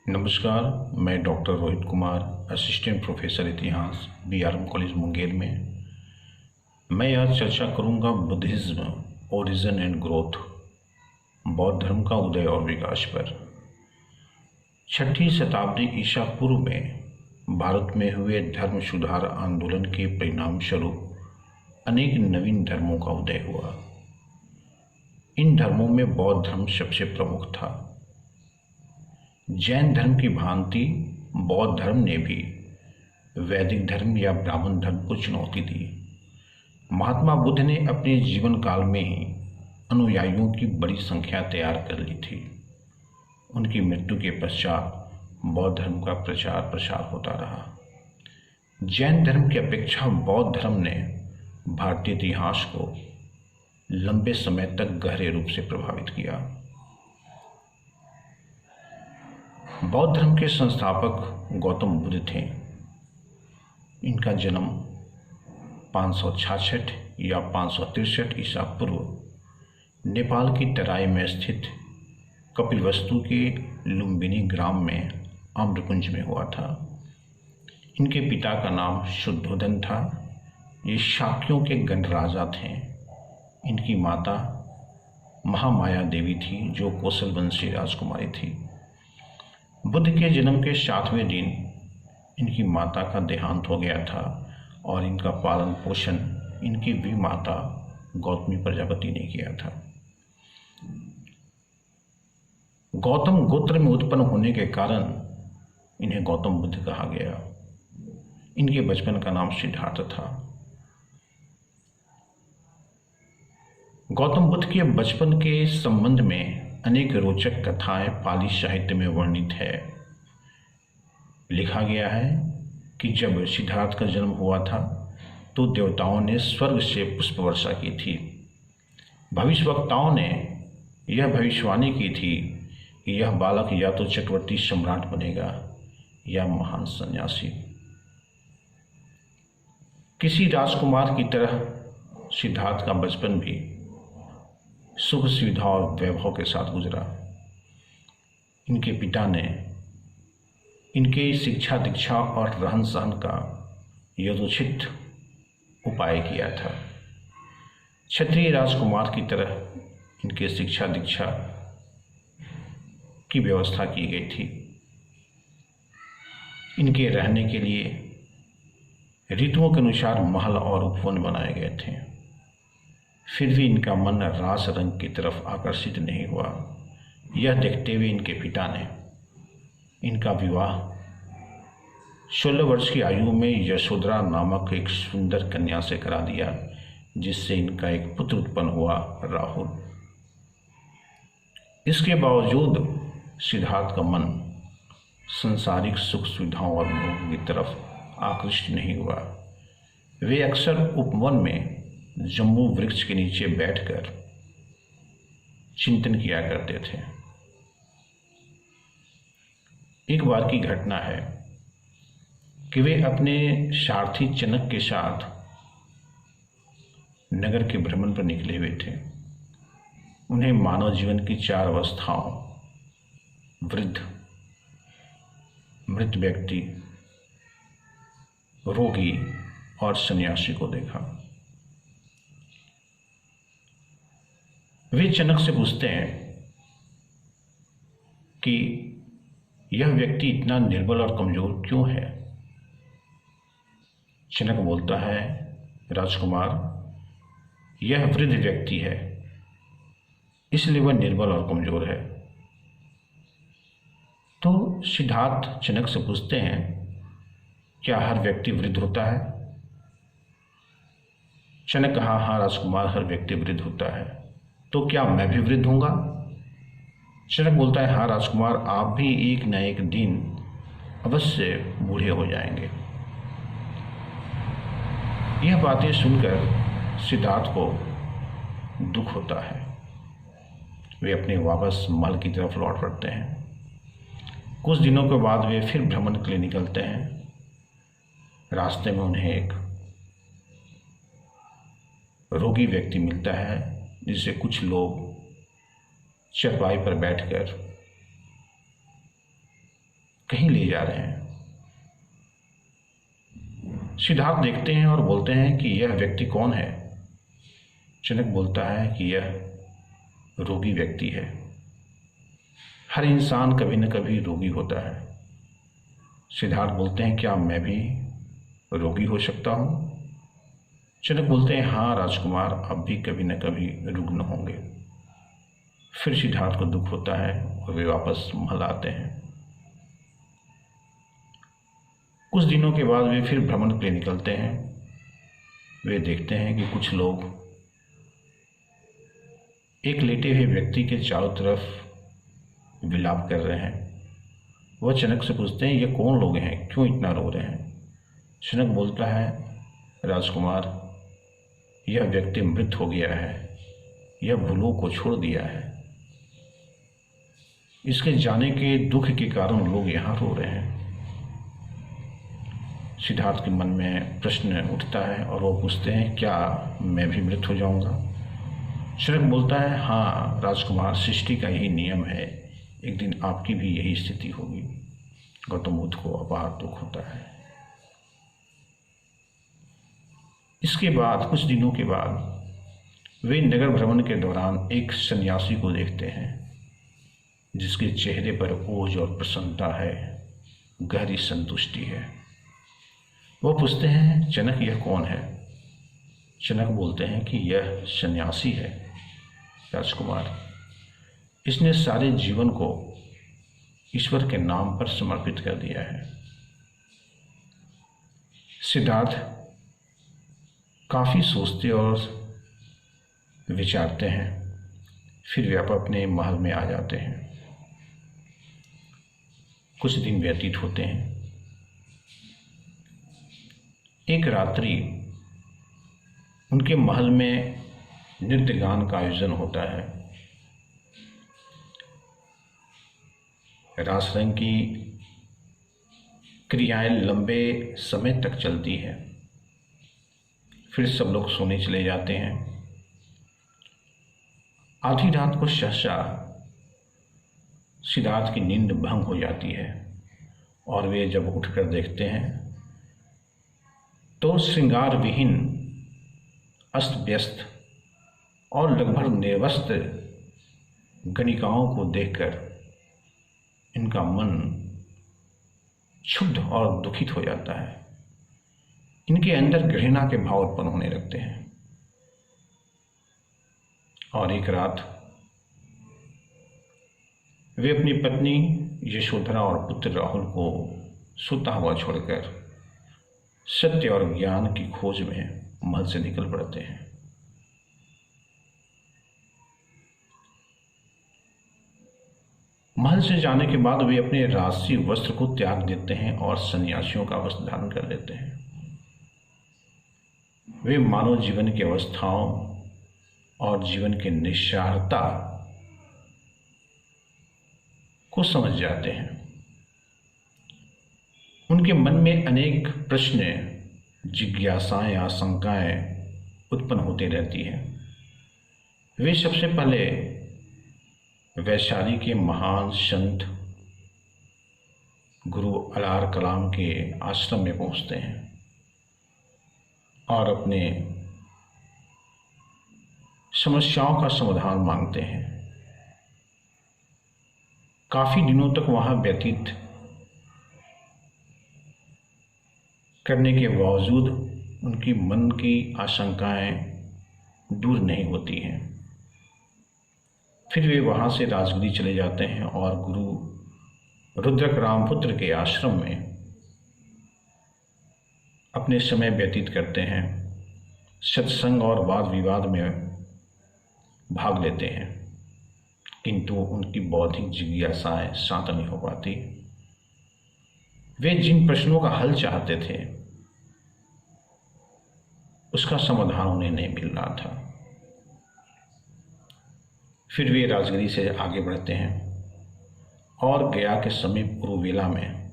नमस्कार। मैं doctor Rohit Kumar, assistant professor इतिहास, बीआरएम कॉलेज मुंगेर में। मैं आज चर्चा करूंगा बुद्धिज्म, ओरिजिन एंड ग्रोथ, बौद्ध धर्म का उदय और विकास पर। 6वीं शताब्दी ईसा पूर्व में भारत में हुए धर्म सुधार आंदोलन के परिणाम स्वरूप अनेक नवीन धर्मों का उदय हुआ। इन धर्मों में बौद्ध धर्म सबसे प्रमुख था। जैन धर्म की भांति बौद्ध धर्म ने भी वैदिक धर्म या ब्राह्मण धर्म को चुनौती दी। महात्मा बुद्ध ने अपने जीवन काल में ही अनुयायियों की बड़ी संख्या तैयार कर ली थी। उनकी मृत्यु के पश्चात बौद्ध धर्म का प्रचार प्रसार होता रहा। जैन धर्म की अपेक्षा बौद्ध धर्म ने भारतीय इतिहास को लंबे समय तक गहरे रूप से प्रभावित किया। बौद्ध धर्म के संस्थापक गौतम बुद्ध थे। इनका जन्म 566 या 563 ईसा पूर्व नेपाल की तराई में स्थित कपिलवस्तु के लुम्बिनी ग्राम में आम्रकुंज में हुआ था। इनके पिता का नाम शुद्धोधन था। ये शाक्यों के गणराजा थे। इनकी माता महामाया देवी थी, जो कौशल वंशी राजकुमारी थी। बुद्ध के जन्म के 7वें दिन इनकी माता का देहांत हो गया था और इनका पालन पोषण इनकी भी माता गौतमी प्रजापति ने किया था। गौतम गोत्र में उत्पन्न होने के कारण इन्हें गौतम बुद्ध कहा गया। इनके बचपन का नाम सिद्धार्थ था। गौतम बुद्ध के बचपन के संबंध में अनेक रोचक कथाएं पाली साहित्य में वर्णित है। लिखा गया है कि जब सिद्धार्थ का जन्म हुआ था तो देवताओं ने स्वर्ग से पुष्प वर्षा की थी। भविष्यवक्ताओं ने यह भविष्यवाणी की थी कि यह बालक या तो चक्रवर्ती सम्राट बनेगा या महान सन्यासी। किसी राजकुमार की तरह सिद्धार्थ का बचपन भी सुख सुविधा और वैभव के साथ गुजरा। इनके पिता ने इनके शिक्षा दीक्षा और रहन सहन का यथोचित उपाय किया था। क्षत्रिय राजकुमार की तरह इनके शिक्षा दीक्षा की व्यवस्था की गई थी। इनके रहने के लिए ऋतुओं के अनुसार महल और उपवन बनाए गए थे। फिर भी इनका मन रास रंग की तरफ आकर्षित नहीं हुआ। यह देखते हुए इनके पिता ने इनका विवाह 16 वर्ष की आयु में यशोधरा नामक एक सुंदर कन्या से करा दिया, जिससे इनका एक पुत्र उत्पन्न हुआ, राहुल। इसके बावजूद सिद्धार्थ का मन सांसारिक सुख सुविधाओं और भोग की तरफ आकृष्ट नहीं हुआ। वे अक्सर उपवन में जम्बू वृक्ष के नीचे बैठकर चिंतन किया करते थे। एक बार की घटना है कि वे अपने सारथी चनक के साथ नगर के भ्रमण पर निकले हुए थे। उन्हें मानव जीवन की 4 अवस्थाओं, वृद्ध, मृत व्यक्ति, रोगी और सन्यासी को देखा। वे चनक से पूछते हैं कि यह व्यक्ति इतना निर्बल और कमजोर क्यों है। चनक बोलता है, राजकुमार, यह वृद्ध व्यक्ति है, इसलिए वह निर्बल और कमजोर है। तो सिद्धार्थ चनक से पूछते हैं, क्या हर व्यक्ति वृद्ध होता है? चनक, हाँ राजकुमार, हर व्यक्ति वृद्ध होता है। तो क्या मैं भी वृद्ध होऊंगा? चनक बोलता है, हाँ राजकुमार, आप भी एक न एक दिन अवश्य बूढ़े हो जाएंगे। यह बातें सुनकर सिद्धार्थ को दुख होता है। वे अपने वापस महल की तरफ लौट पड़ते हैं। कुछ दिनों के बाद वे फिर भ्रमण के लिए निकलते हैं। रास्ते में उन्हें एक रोगी व्यक्ति मिलता है, जिसे कुछ लोग चरपाई पर बैठकर कहीं ले जा रहे हैं। सिद्धार्थ देखते हैं और बोलते हैं कि यह व्यक्ति कौन है। जनक बोलता है कि यह रोगी व्यक्ति है। हर इंसान कभी न कभी रोगी होता है। सिद्धार्थ बोलते हैं, क्या मैं भी रोगी हो सकता हूँ? जनक बोलते हैं, हाँ राजकुमार, आप भी कभी न कभी रुग्ण होंगे। फिर सिद्धार्थ को दुख होता है और वे वापस महल आते हैं। कुछ दिनों के बाद वे फिर भ्रमण के लिए निकलते हैं। वे देखते हैं कि कुछ लोग एक लेटे हुए व्यक्ति के चारों तरफ विलाप कर रहे हैं। वह जनक से पूछते हैं, ये कौन लोग हैं, क्यों इतना रो रहे हैं? जनक बोलता है, राजकुमार, यह व्यक्ति मृत हो गया है, यह भूलों को छोड़ दिया है। इसके जाने के दुख के कारण लोग यहाँ रो रहे हैं। सिद्धार्थ के मन में प्रश्न उठता है और वो पूछते हैं, क्या मैं भी मृत हो जाऊंगा? जनक बोलता है, हाँ राजकुमार, सृष्टि का यही नियम है, एक दिन आपकी भी यही स्थिति होगी। गौतम बुद्ध को अपार दुख होता है। इसके बाद कुछ दिनों के बाद वे नगर भ्रमण के दौरान एक सन्यासी को देखते हैं जिसके चेहरे पर ओज और प्रसन्नता है, गहरी संतुष्टि है। वो पूछते हैं, जनक यह कौन है? जनक बोलते हैं कि यह सन्यासी है राजकुमार। इसने सारे जीवन को ईश्वर के नाम पर समर्पित कर दिया है। सिद्धार्थ काफ़ी सोचते और विचारते हैं। फिर वे अपने महल में आ जाते हैं। कुछ दिन व्यतीत होते हैं। एक रात्रि उनके महल में नृत्य गान का आयोजन होता है। रास रंग की क्रियाएं लंबे समय तक चलती है। फिर सब लोग सोने चले जाते हैं। आधी रात को सहसा सिद्धार्थ की नींद भंग हो जाती है और वे जब उठकर देखते हैं तो श्रृंगार विहीन, अस्त व्यस्त और लगभग निर्वस्त्र गणिकाओं को देखकर इनका मन क्षुब्ध और दुखित हो जाता है। इनके अंदर घृणा के भाव उत्पन्न होने लगते हैं। और एक रात वे अपनी पत्नी यशोधरा और पुत्र राहुल को सोता हुआ छोड़कर सत्य और ज्ञान की खोज में महल से निकल पड़ते हैं। महल से जाने के बाद वे अपने राजसी वस्त्र को त्याग देते हैं और सन्यासियों का वस्त्र धारण कर लेते हैं। वे मानव जीवन की अवस्थाओं और जीवन की निस्सारता को समझ जाते हैं। उनके मन में अनेक प्रश्न, जिज्ञासाएं, आशंकाएं उत्पन्न होती रहती हैं। वे सबसे पहले वैशाली के महान संत गुरु अलार कलाम के आश्रम में पहुंचते हैं और अपने समस्याओं का समाधान मांगते हैं। काफी दिनों तक वहां व्यतीत करने के बावजूद उनकी मन की आशंकाएं दूर नहीं होती हैं। फिर वे वहां से राजगिरी चले जाते हैं और गुरु रुद्रक रामपुत्र के आश्रम में अपने समय व्यतीत करते हैं। सत्संग और वाद विवाद में भाग लेते हैं, किंतु उनकी बौद्धिक जिज्ञासाएं शांत नहीं हो पाती। वे जिन प्रश्नों का हल चाहते थे उसका समाधान उन्हें नहीं मिल रहा था। फिर वे राजगिरी से आगे बढ़ते हैं और गया के समीप उरुवेला में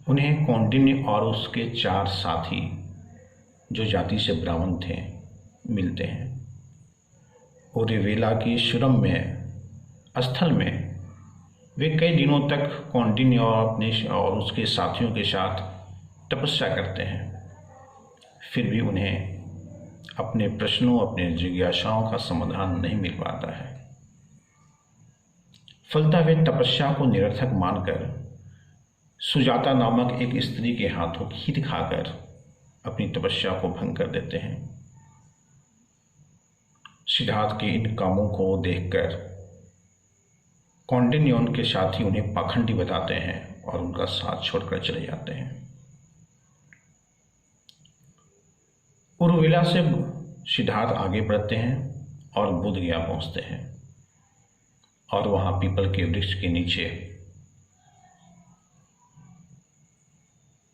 उन्हें कौंडिन्य और उसके 4 साथी जो जाति से ब्राह्मण थे मिलते हैं। उरुवेला की सुरम में स्थल में वे कई दिनों तक कौंडिन्य और उसके साथियों के साथ तपस्या करते हैं, फिर भी उन्हें अपने प्रश्नों, अपने जिज्ञासाओं का समाधान नहीं मिल पाता है। फलतः वे तपस्या को निरर्थक मानकर सुजाता नामक एक स्त्री के हाथों खीर खाकर अपनी तपस्या को भंग कर देते हैं। सिद्धार्थ के इन कामों को देखकर कौंडिन्य उनके साथी उन्हें पाखंडी बताते हैं और उनका साथ छोड़कर चले जाते हैं। उर्विला से सिद्धार्थ आगे बढ़ते हैं और बोध गया पहुंचते हैं और वहां पीपल के वृक्ष के नीचे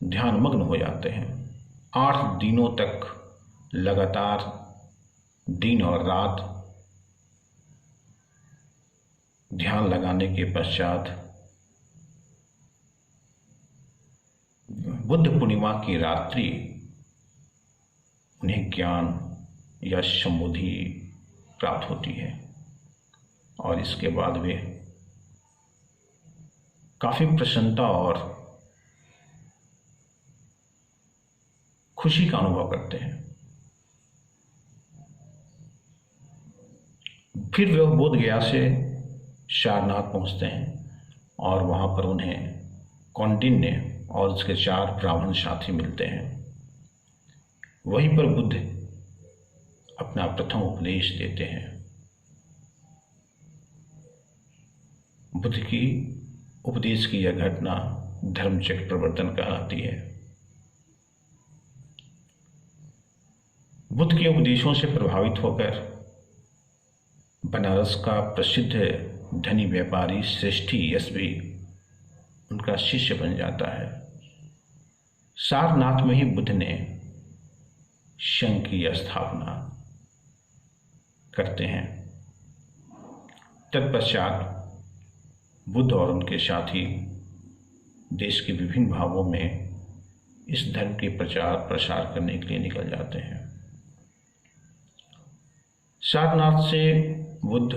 ध्यानमग्न हो जाते हैं। 8 दिनों तक लगातार दिन और रात ध्यान लगाने के पश्चात बुद्ध पूर्णिमा की रात्रि उन्हें ज्ञान या सम्बुद्धि प्राप्त होती है और इसके बाद वे काफी प्रसन्नता और खुशी का अनुभव करते हैं। फिर वे बोध गया से सारनाथ पहुंचते हैं और वहां पर उन्हें कौंडिन्य और उसके 4 ब्राह्मण साथी मिलते हैं। वहीं पर बुद्ध अपना प्रथम उपदेश देते हैं। बुद्ध की उपदेश की यह घटना धर्मचक्र प्रवर्तन कहलाती है। बुद्ध के उपदेशों से प्रभावित होकर बनारस का प्रसिद्ध धनी व्यापारी श्रेष्ठी यश भी उनका शिष्य बन जाता है। सारनाथ में ही बुद्ध ने संघ की स्थापना करते हैं। तत्पश्चात बुद्ध और उनके साथी देश के विभिन्न भागों में इस धर्म के प्रचार प्रसार करने के लिए निकल जाते हैं। सारनाथ से बुद्ध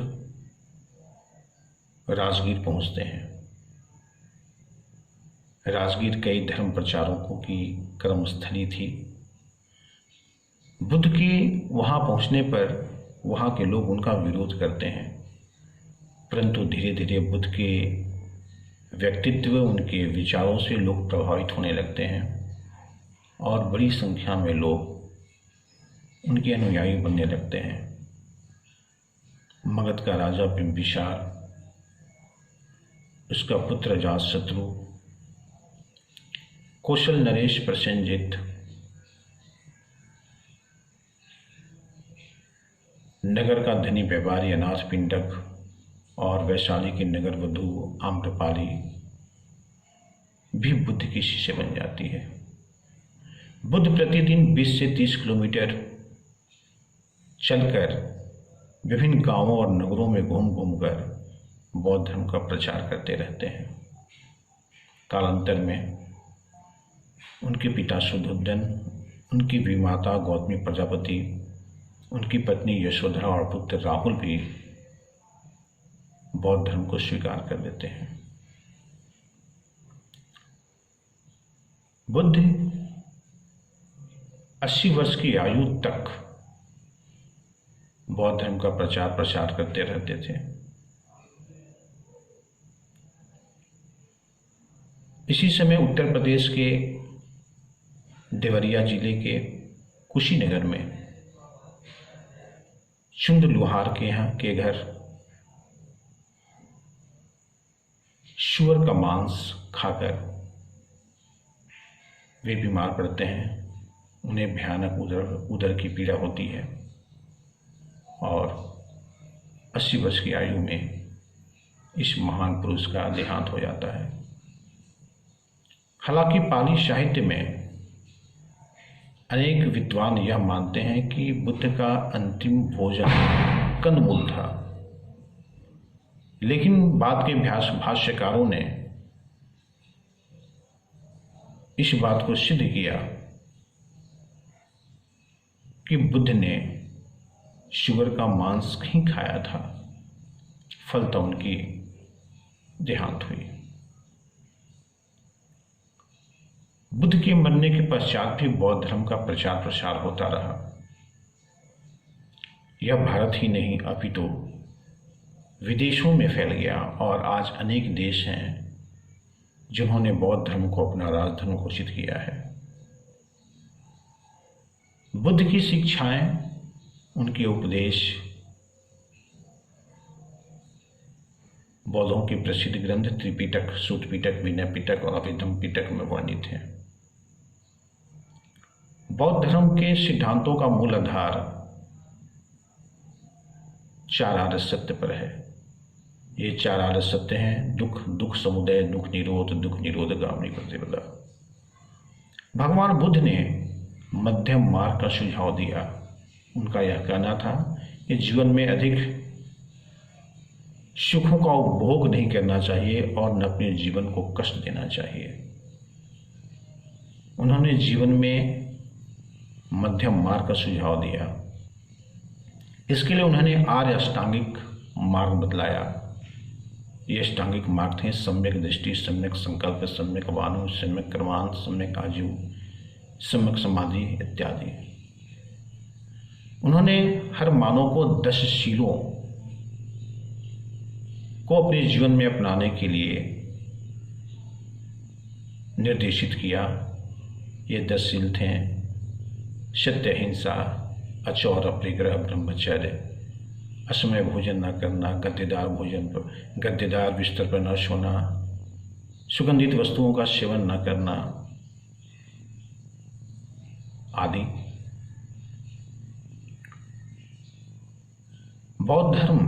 राजगीर पहुंचते हैं। राजगीर कई धर्म प्रचारकों की कर्मस्थली थी। बुद्ध की वहां पहुंचने पर वहां के लोग उनका विरोध करते हैं, परंतु धीरे धीरे बुद्ध के व्यक्तित्व, उनके विचारों से लोग प्रभावित होने लगते हैं और बड़ी संख्या में लोग उनके अनुयायी बनने लगते हैं। मगध का राजा बिंबिसार, उसका पुत्र अजातशत्रु, कौशल नरेश प्रसेनजित, नगर का धनी व्यापारी अनाथ पिंडक और वैशाली की नगर वधू आम्रपाली भी बुद्ध की शिष्य बन जाती है। बुद्ध प्रतिदिन 20 से 30 किलोमीटर चलकर विभिन्न गांवों और नगरों में घूम घूमकर बौद्ध धर्म का प्रचार करते रहते हैं। कालांतर में उनके पिता शुद्धोधन, उनकी भी माता गौतमी प्रजापति, उनकी पत्नी यशोधरा और पुत्र राहुल भी बौद्ध धर्म को स्वीकार कर लेते हैं। बुद्ध 80 वर्ष की आयु तक बौद्ध धर्म का प्रचार प्रसार करते रहते थे। इसी समय उत्तर प्रदेश के देवरिया जिले के कुशीनगर में चुंद लुहार के यहाँ के घर शुअर का मांस खाकर वे बीमार पड़ते हैं। उन्हें भयानक उदर की पीड़ा होती है और 80 वर्ष की आयु में इस महान पुरुष का देहांत हो जाता है। हालांकि पाली साहित्य में अनेक विद्वान यह मानते हैं कि बुद्ध का अंतिम भोजन कंदमूल था, लेकिन बाद के भाष्यकारों ने इस बात को सिद्ध किया कि बुद्ध ने शुगर का मांस नहीं खाया था। फलतः उनकी देहांत हुई। बुद्ध के मरने के पश्चात भी बौद्ध धर्म का प्रचार प्रसार होता रहा। यह भारत ही नहीं अपितु विदेशों में फैल गया और आज अनेक देश हैं जिन्होंने बौद्ध धर्म को अपना राजधर्म घोषित किया है। बुद्ध की शिक्षाएं, उनके उपदेश बौद्धों के प्रसिद्ध ग्रंथ त्रिपिटक, सूत पिटक, विनय पिटक और अभिधम्म पिटक में वर्णित हैं। बौद्ध धर्म के सिद्धांतों का मूल आधार 4 आर्य सत्य पर है। ये 4 आर्य सत्य हैं: दुख, दुख समुदय, दुख निरोध, दुख निरोधगामिनी प्रतिपदा। भगवान बुद्ध ने मध्यम मार्ग का सुझाव दिया। उनका यह कहना था कि जीवन में अधिक सुखों का उपभोग नहीं करना चाहिए और न अपने जीवन को कष्ट देना चाहिए। उन्होंने जीवन में मध्यम मार्ग का सुझाव दिया। इसके लिए उन्होंने आर्य अष्टांगिक मार्ग बतलाया। ये अष्टांगिक मार्ग थे: सम्यक दृष्टि, सम्यक संकल्प, सम्यक वाणु, सम्यक कर्मांत, सम्यक आजीव, सम्यक समाधि इत्यादि। उन्होंने हर मानव को 10 शीलों को अपने जीवन में अपनाने के लिए निर्देशित किया। ये 10 शील थे: सत्य, अहिंसा, अचौर, अपरिग्रह, ब्रह्मचर्य, असमय भोजन न करना, गद्देदार बिस्तर पर न सोना, सुगंधित वस्तुओं का सेवन न करना आदि। बौद्ध धर्म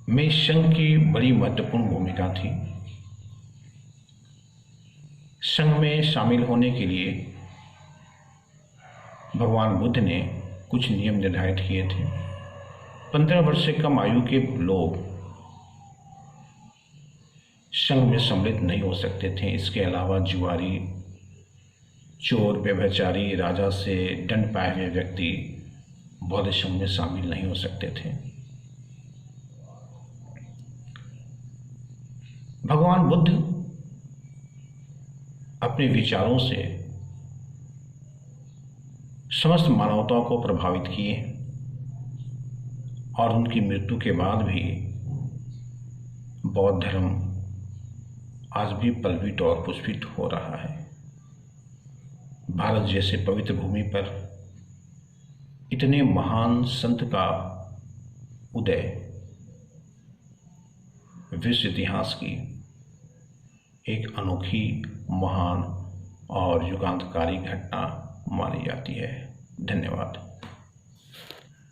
में संघ की बड़ी महत्वपूर्ण भूमिका थी। संघ में शामिल होने के लिए भगवान बुद्ध ने कुछ नियम निर्धारित किए थे। 15 वर्ष से कम आयु के लोग संघ में सम्मिलित नहीं हो सकते थे। इसके अलावा जुआरी, चोर, व्यभिचारी, राजा से दंड पाए हुए व्यक्ति बौद्ध संघ में शामिल नहीं हो सकते थे। भगवान बुद्ध अपने विचारों से समस्त मानवता को प्रभावित किए और उनकी मृत्यु के बाद भी बौद्ध धर्म आज भी पल्वित और पुष्पित हो रहा है। भारत जैसे पवित्र भूमि पर इतने महान संत का उदय विश्व इतिहास की एक अनोखी, महान और युगांतकारी घटना मानी जाती है। धन्यवाद।